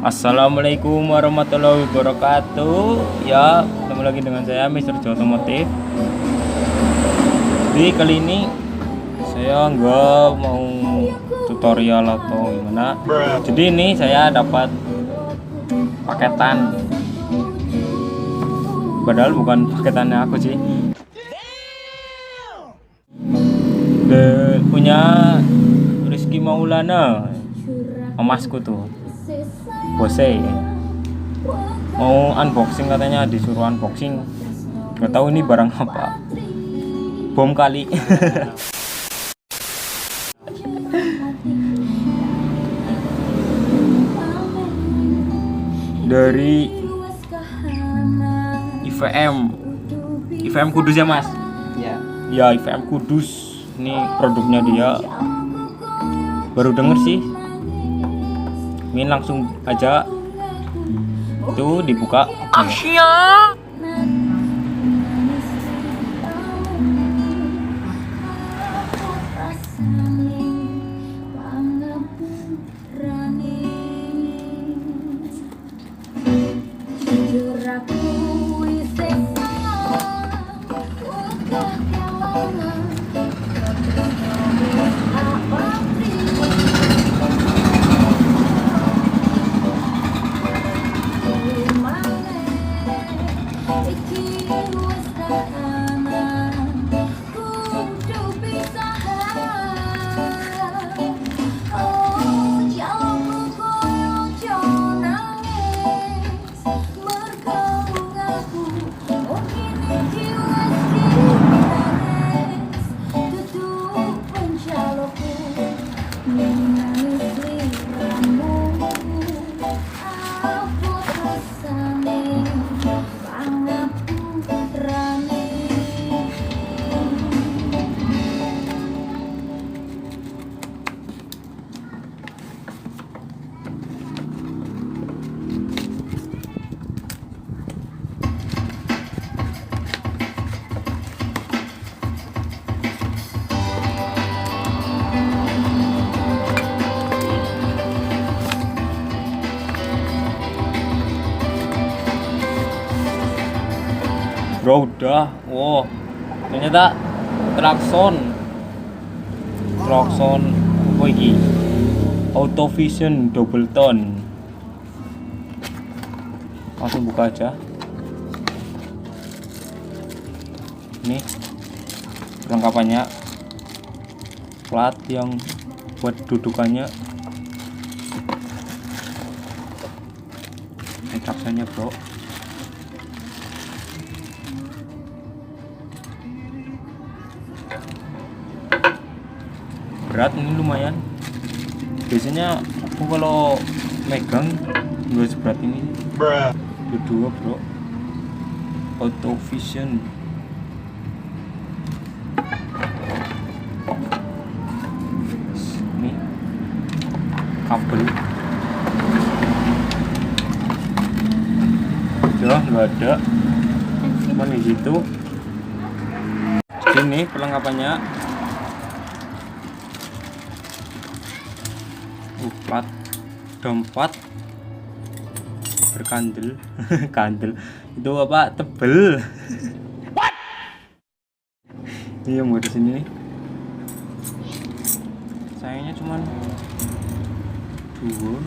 Assalamualaikum warahmatullahi wabarakatuh. Ya, ketemu lagi dengan saya Mr. Joe Otomotif. Jadi kali ini saya nggak mau tutorial atau gimana. Jadi ini saya dapat paketan. Padahal bukan paketannya aku sih. Punya Rizky Maulana, emasku tuh. Bose mau unboxing, katanya disuruh unboxing, nggak tahu ini barang apa, bom kali. Dari IVM Kudus ya mas ya IVM Kudus, ini produknya dia. Baru denger sih, ini langsung aja itu dibuka. Asia. Bro, udah. Wow, ternyata klakson apa iki? Auto Vision double tone. Langsung buka aja. Ini perlengkapannya, plat yang buat dudukannya, ini klaksonnya bro. Berat ini lumayan. Biasanya aku kalau megang nggak seberat ini. Dua bro. Auto Vision. Ini kabel. Udah nggak ada. Cuman di situ. Ini perlengkapannya. Plat dompet berkandel. Kandel itu apa, tebel. What? Iya mau di sini nih. Sayangnya cuman dua.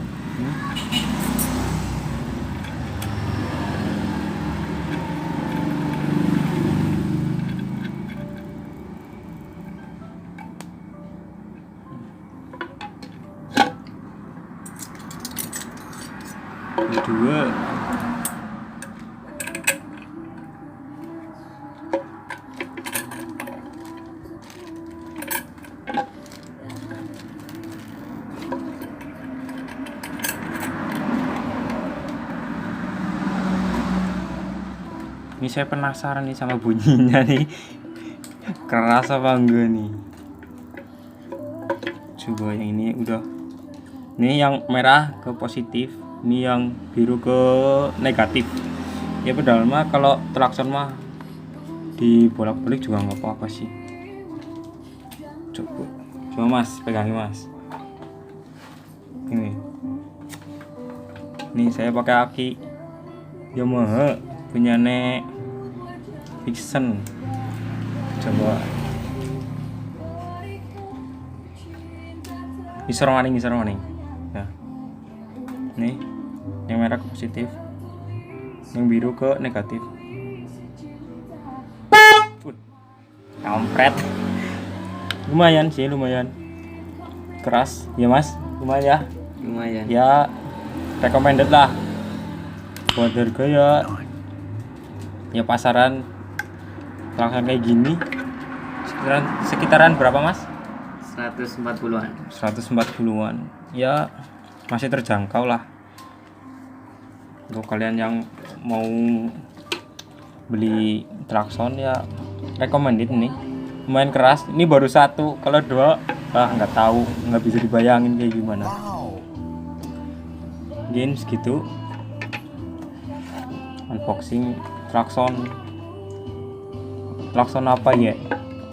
Dua. Ini saya penasaran nih sama bunyinya nih. Keras apa enggak nih? Coba yang ini udah. Ini yang merah ke positif, ini yang biru ke negatif. Ya padahal mah kalau klakson mah dibolak-balik juga nggak apa-apa sih. Coba mas, pegangin mas. Ini Nih saya pakai aki Yamaha punyane Vixen. Coba ngisor maning. Nah, nih yang merah ke positif, yang biru ke negatif. Kampret. Lumayan keras ya mas, lumayan ya, recommended lah buat harga ya pasaran langsung kayak gini sekitaran berapa mas? 140-an ya, masih terjangkau lah untuk kalian yang mau beli klakson ya, recommended nih. Lumayan keras, ini baru satu, kalau dua nggak tahu, nggak bisa dibayangin kayak gimana. Mungkin segitu unboxing klakson apa ya,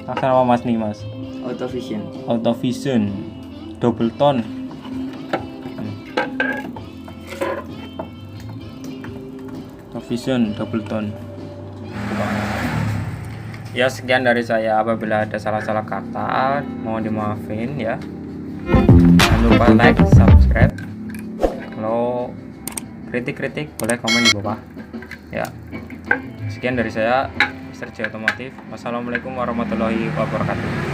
klakson apa mas nih mas? Autovision double tone. Autovision double tone. Ya sekian dari saya, apabila ada salah-salah kata mohon dimaafin ya. Jangan lupa like, subscribe. Kalau kritik boleh komen di bawah ya. Sekian dari saya, Mr. J Otomotif. Wassalamualaikum warahmatullahi wabarakatuh.